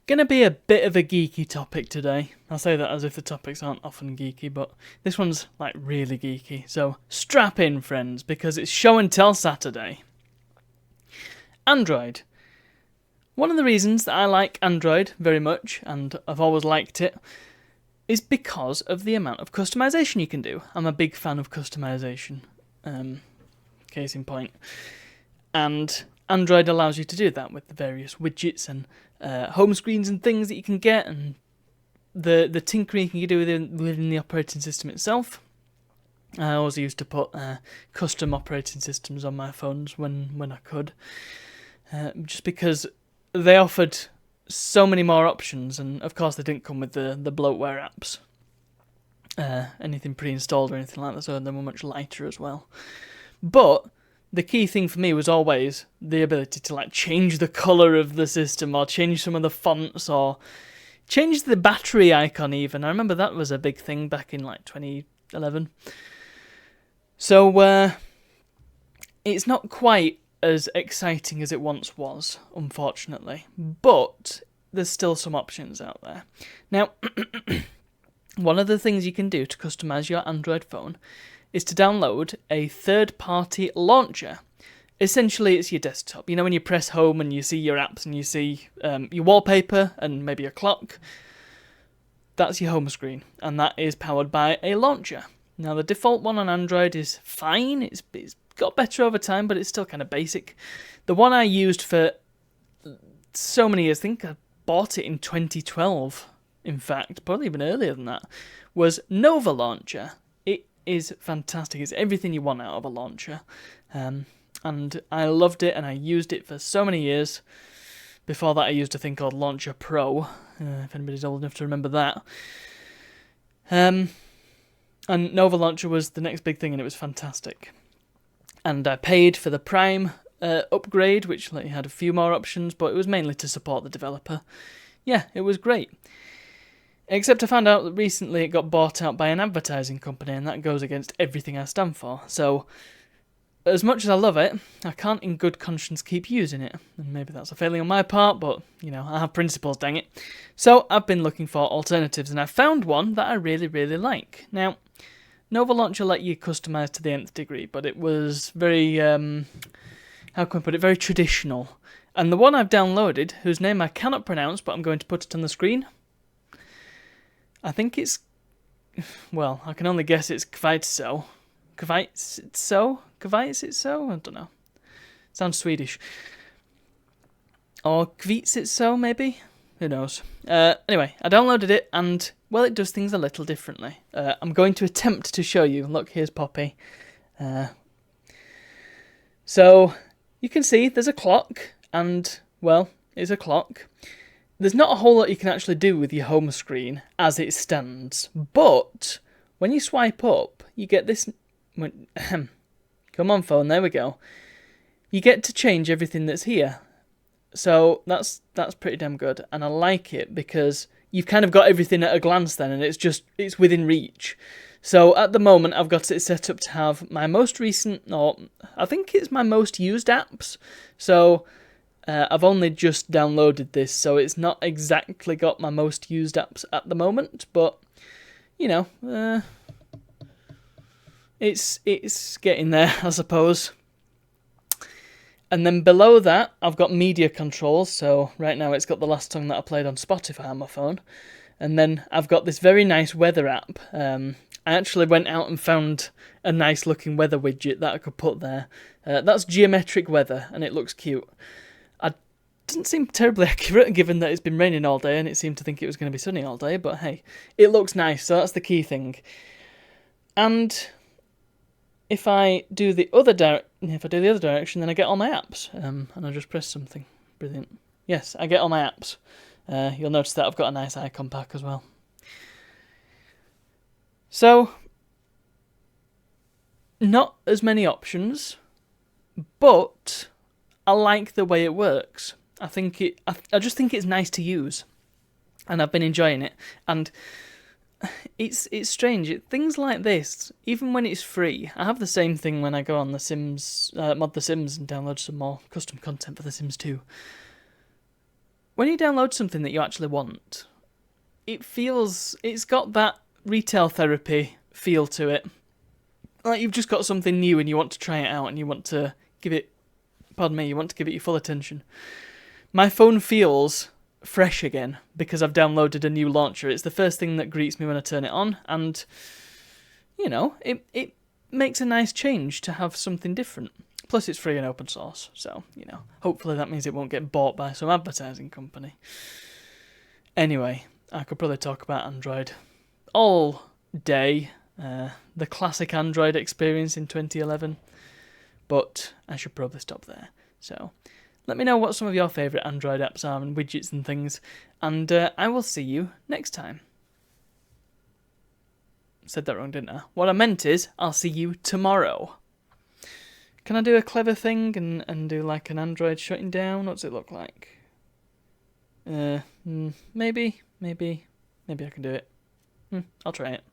Gonna be a bit of a geeky topic today. I say that as if the topics aren't often geeky, but this one's like really geeky. So strap in, friends, because it's show and tell Saturday. Android. One of the reasons that I like Android very much, and I've always liked it, is because of the amount of customization you can do. I'm a big fan of customization. Case in point. And Android allows you to do that with the various widgets and home screens and things that you can get, and the tinkering you can do within the operating system itself. I always used to put custom operating systems on my phones when I could, just because they offered so many more options, and of course they didn't come with the bloatware apps, anything pre-installed or anything like that, so they were much lighter as well. But the key thing for me was always the ability to like change the colour of the system, or change some of the fonts, or change the battery icon even. I remember that was a big thing back in like 2011. So it's not quite as exciting as it once was, unfortunately, but there's still some options out there. Now, one of the things you can do to customise your Android phone is to download a third-party launcher. Essentially, it's your desktop. You know when you press home and you see your apps and you see your wallpaper and maybe a clock? That's your home screen, and that is powered by a launcher. Now, the default one on Android is fine. It's got better over time, but it's still kind of basic. The one I used for so many years, I think I bought it in 2012, in fact, probably even earlier than that, was Nova Launcher. Is fantastic. It's everything you want out of a launcher, and I loved it, and I used it for so many years. Before that, I used a thing called Launcher Pro, if anybody's old enough to remember that. And Nova Launcher was the next big thing, and it was fantastic. And I paid for the Prime upgrade, which had a few more options, but it was mainly to support the developer. Yeah, it was great. Except I found out that recently it got bought out by an advertising company, and that goes against everything I stand for. So, as much as I love it, I can't in good conscience keep using it. And maybe that's a failing on my part, but, I have principles, dang it. So, I've been looking for alternatives, and I found one that I really, really like. Now, Nova Launcher let you customise to the nth degree, but it was very, how can I put it, very traditional. And the one I've downloaded, whose name I cannot pronounce, but I'm going to put it on the screen, I think it's, well, I can only guess it's Kvaitso. Kvaitso? I don't know. Sounds Swedish. Or Kvitsitso, maybe? Who knows? Anyway, I downloaded it, and, well, it does things a little differently. I'm going to attempt to show you. Look, here's Poppy. So, you can see there's a clock, and, well, it's a clock. There's not a whole lot you can actually do with your home screen as it stands, but when you swipe up, you get this. Come on, phone, there we go. You get to change everything that's here. So that's pretty damn good, and I like it because you've kind of got everything at a glance then, and it's within reach. So at the moment, I've got it set up to have my most recent, or I think it's my most used apps. So I've only just downloaded this, so it's not exactly got my most used apps at the moment, but, it's getting there, I suppose. And then below that, I've got media controls, so right now it's got the last song that I played on Spotify on my phone. And then I've got this very nice weather app. I actually went out and found a nice looking weather widget that I could put there. That's geometric weather, and it looks cute. Doesn't seem terribly accurate given that it's been raining all day and it seemed to think it was going to be sunny all day, but hey, it looks nice, so that's the key thing. And if I do the other direction, then I get all my apps, and I just press something. Brilliant. Yes, I get all my apps. You'll notice that I've got a nice icon pack as well. So, not as many options, but I like the way it works. I just think it's nice to use, and I've been enjoying it. And it's strange. Things like this, even when it's free, I have the same thing when I go on The Sims, mod The Sims, and download some more custom content for The Sims 2. when you download something that you actually want, it's got that retail therapy feel to it. Like you've just got something new and you want to try it out and you want to give it your full attention. My phone feels fresh again because I've downloaded a new launcher. It's the first thing that greets me when I turn it on, and it makes a nice change to have something different. Plus it's free and open source, so hopefully that means it won't get bought by some advertising company. Anyway, I could probably talk about Android all day, the classic Android experience in 2011, but I should probably stop there. So let me know what some of your favourite Android apps are and widgets and things, and I will see you next time. Said that wrong, didn't I? What I meant is, I'll see you tomorrow. Can I do a clever thing and do like an Android shutting down? What's it look like? Maybe I can do it. I'll try it.